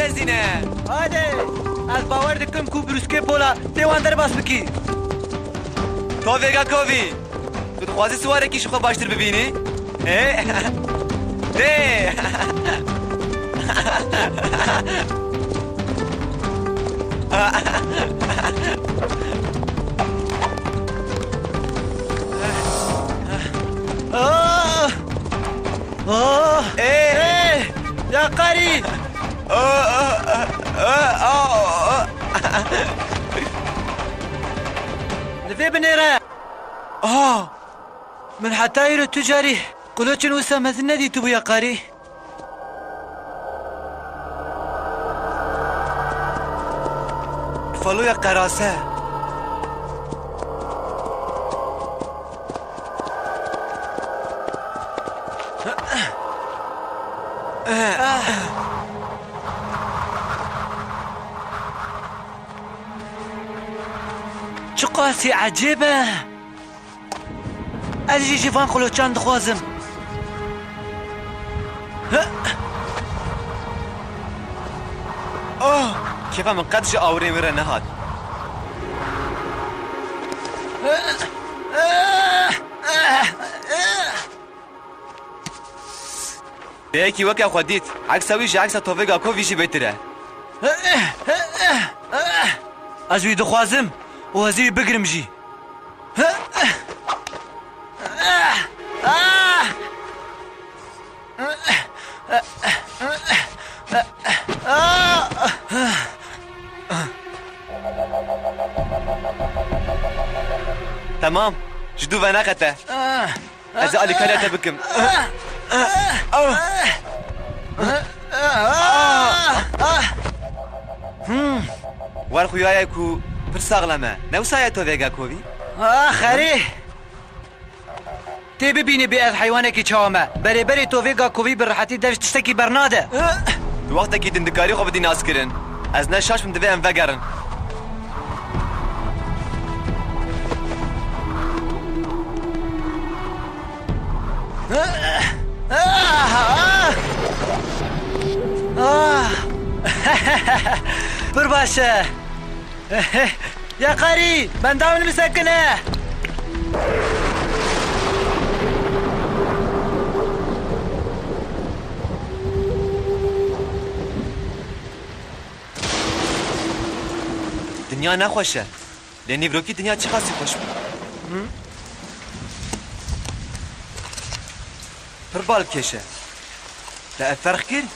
بزینه هاده از باور دکم کو بروسکه پولا دیوان در باس بکی تو ویگا کووی تو خوازی سواره کیشو خوب باشتر ببینی؟ ده يا قاري لفي بنيرة من حتاير التجاري قلوتشن وسامة النادي تبو يا قاري فالو يا قراسة قاسي عجيبة أجي جيفان قلوتشان دخوازم كيف من قدش أوري مرة نهاد بيكي وكا خديت عكس ويجي عكس توفيقا كوفيجي بيتره أجوي دخوازم وهزي بقرمجي تمام جدو فناقته أزالي كلاته بكم وارخويايكو برساغلما نوسايا توفيقا كوفي خري تي ببيني بأذ حيوانك تشاوما بري بري توفيقا كوفي بالراحتي درش تشتكي برناده وقتا كي دندكاري خو بدي ناس كرن از نشاش من دفع انفقرن برباشا يا قاري من داون مسكنه دنیا نخوشه لانی بروکی دنیا چه خاصی خوش پر بال کشه لا فرق کرد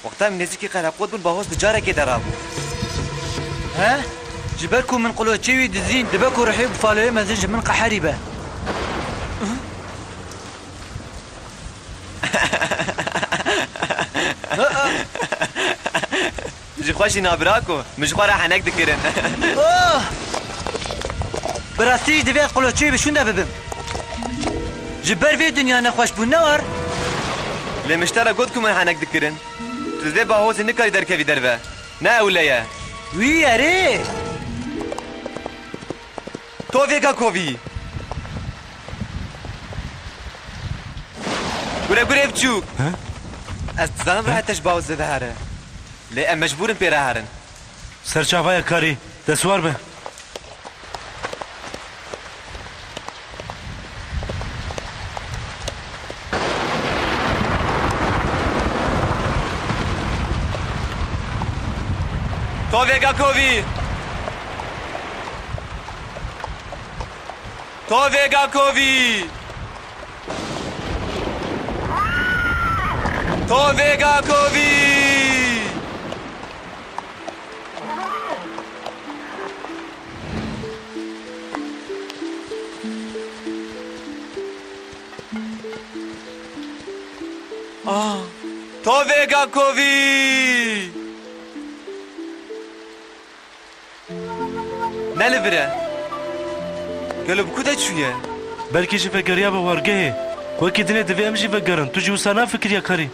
وقتا من نزیکی قرب قد بون باهوز بجاره که درابو ها جبالكم من قلوتشيوي دزين دباكو رحيب فالوي مزنج من قحريبه جي خوشي نابراكو مش خورا حنك دكرن براستيج دفيت قلوتشيوي بشون ده ببم جبال في دنيا نخوش بونور لمشترى قدكم من حنك دكرن تزدي باهوز نكاري دركفي دربه نا أوليا وي يا ري توفيقا كوفي قولي بچوك از تزانم راح تشباو زده هره لی ام مجبورم پیره هرن سرچاوای کاری دسوار به توفيقا كوفي توفيقا كوفي توفيقا كوفي توفيقا كوفي نلبره قلب كده شويه بلكي جي فكر يا بورقه وكي دنيا دفي امشي فكرن تجي وسانا فكر يا كاري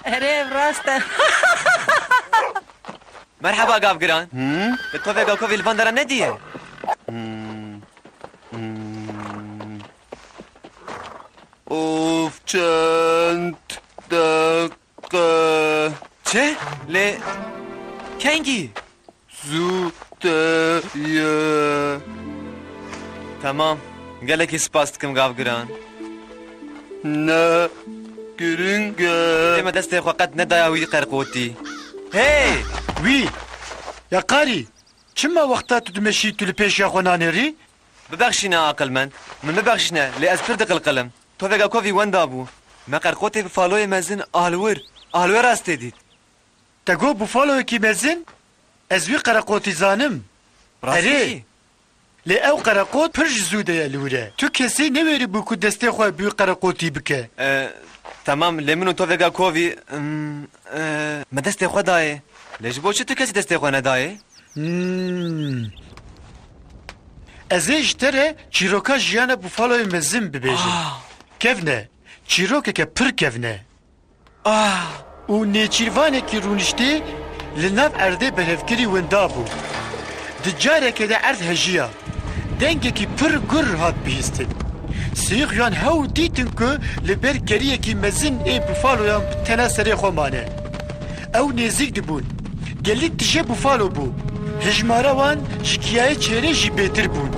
ريف راستا مرحبا گاوگران به تو وگا کووی الوان داره ندیه اوف چند دقیقه چه؟ کنگی؟ زودتیه تمام گلکی سپاس دکم گاوگران نه گرنگه اما دست خو قد نداوی قرقوتی هی وی یا قاری چما وقتا تو دمشی تو لپیش خونانری ببخشینا عقل من ببخشینا لی از پر دقل قلم تو وگا کووی وان دابو ما قرقوتی بفالوی مزن آلور است دید تگو بوفالو کی مزن از وی قرقوتی زانم راستی لی او قرقوت پرج زوده لوره تو کسی نویری بو کو دسته خو بو قرقوتی بکه تمام لمنو تو وگا کووی ما دست خو دایه لیش بو چه تو کسی دست خو ندایه از اشتره چیروکا جیانا بوفالوی مزن ببیجه کفنه چیروکه که پر کفنه او نیچیروانه کی رونشتی لناف ارده بهفکری وندابو دجاره که ده ارد هجیه دنگه کی پر گر هات بیستن سیخ یان هاو دیتن که لبر گریه کی مزن ای بوفالو یان تنه سری خومانه او نزیک دبون گلیک دیشه بوفالو بو هجماره وان شکیای چهره جی بیتر بون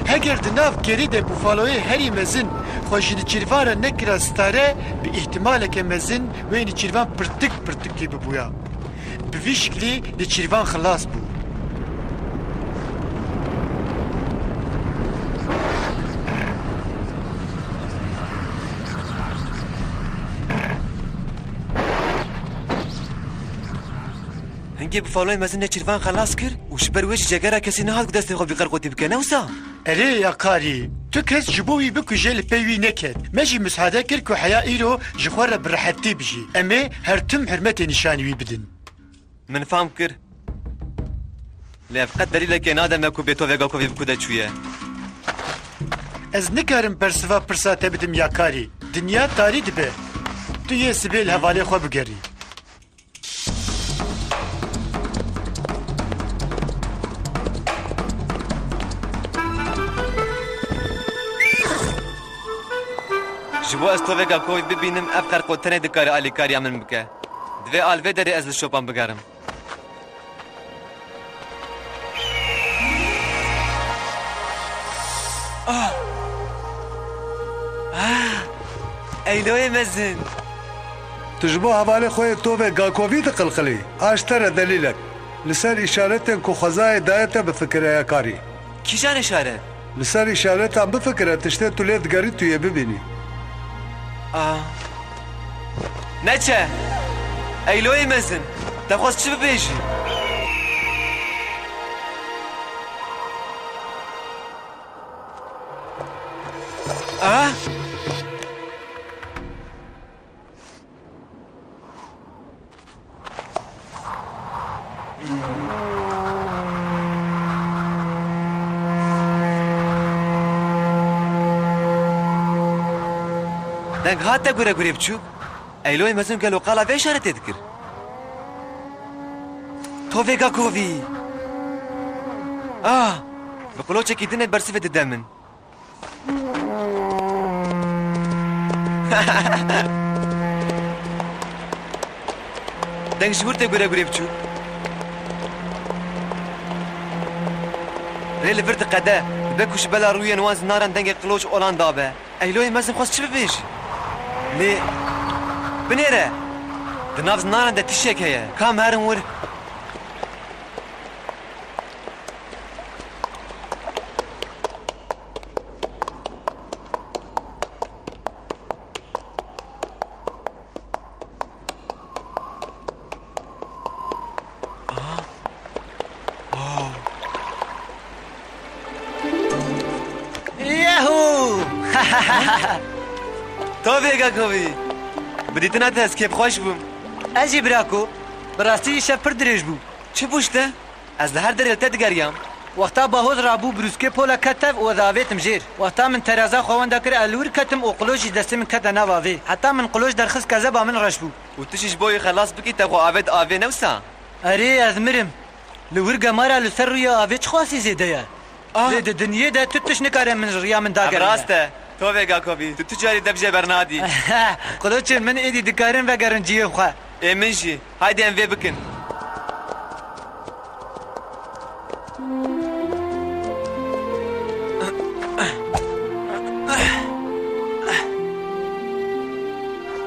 هگر دناف گری ده بوفالوی هری مزن خوشی ده چیروان نکره ستاره به احتمال که مزن و این چیروان پرتک کی ببویا به وی شکلی ده چیروان خلاص بو هنگی بفالوی مزن نچیروان خلاص کرد و شبرویش جگره کسی نهاد که دست خو بی قرقوتی بکنه وسا اره یا کاری تو کس جبوی بکو جل پیوی نکد مجی مساعده کرد که حیا ایرو جخوار برحتی بجی اما هر تم حرمت نشانوی بدن من فهم کر لی فقط دلیل که نادم اکو بیتو وگا کووی بکو ده چویه از نکارم برسوا پرساته بدم یا کاری دنیا تاری دبه تو یه سبیل حواله خو بگری جبو از تو وگا کووی ببینم اف قرقوتنه دکاره آلی کاریا من بکه دوی آلوه داری از لشوپان بگرم ایلوی مزن تجبو حواله خوی تو به گاکووی تقلقلی اشتر دلیلک لسر اشارتن کو خزای دایته بفکر کاری کیجان اشاره لسر اشارت هم بفکر تشته تو لید گری توی ببینی نچه ایلوی مزن تخواست چی ببیجی دنگ هاته گوره گوره بچوب ایلوی مزن گلو قالا به اشاره تذکر تو وگا کووی بقولو چکی دنه برسفت دمن دنگ جبورته گوره گوره بچوب ریل فرد قده بکوش بلا روی نواز نارن دنگ قلوش اولان دابه ایلوی مزن خواست چی ببیج لی بنیره دنابز نارن ده تشک هیه کام هرم ور تو وگا کووی بدیتنا تاس کیف خوش بوم اجی براکو براستی شب پر دریج بو چه بوشته؟ از هر دریل تدگریم وقتا باهوز رابو بروسکه پولا کتف و داویتم جیر وقتا من ترازا خوان دکر الور کتم و قلوشی دست من کت نواوی حتی من قلوش درخص کذا با من رش بو و تشیش بوی خلاص بکی تقو آوید آوی نوسا Erê ez mirim. Li wir gemara li ser rûya avê çi xwasî zêde ye? Lê di dinyê de tu tiş nikare min riya min Em dagerîne. rast e. Tove Gakovî. Tu carî de bijê bernadî. Qoloçên min êdî dikarin vegerin ciyê xwe. Ê min jî. Haydi em vê bikin.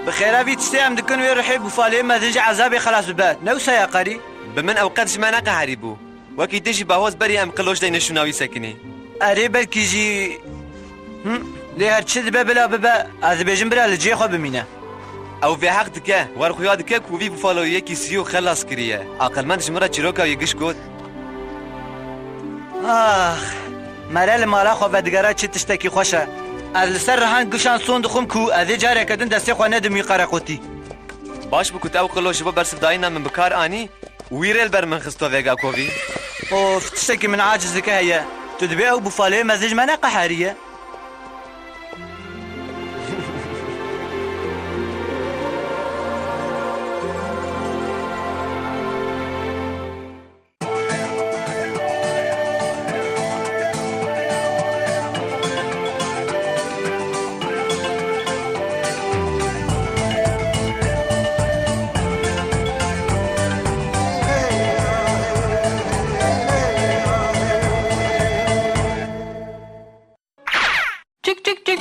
Bi xêravî tiştê em dikin wê rihê bûfaleyê mezin ji ezabê xelas bibe. Newsa ya qarî? Bi min ew qet ji me neqeherî bû. Wekî te jî bahoz berî em qiloş deyne şûnawî sekinî. Erê belkî jî... Lê her çi dibe bila bibe, ez dibêjim bira li ciyê xwe bimîne. Ew vê heq dike. War xuya dike ku vî bûfaloyekî sî û xelas kiriye. Aqilmend ji min re çîroka wê giş got. Ah, mere li mala xwe vedigera çi tiştekî xweş e. Ez li ser rihan gişan son dixwim ku ez ê careke din destê xwe nedim wî qereqotî. Baş bû ku te ew qiloş ji bo bersivdayîna min bi kar anî wî rê li ber min xist Tove Gakovî. Of, tiştekî min aciz dike heye. Tu dibê ew bûfaleyê mezin ji me neqeheriye. Çık çık çık.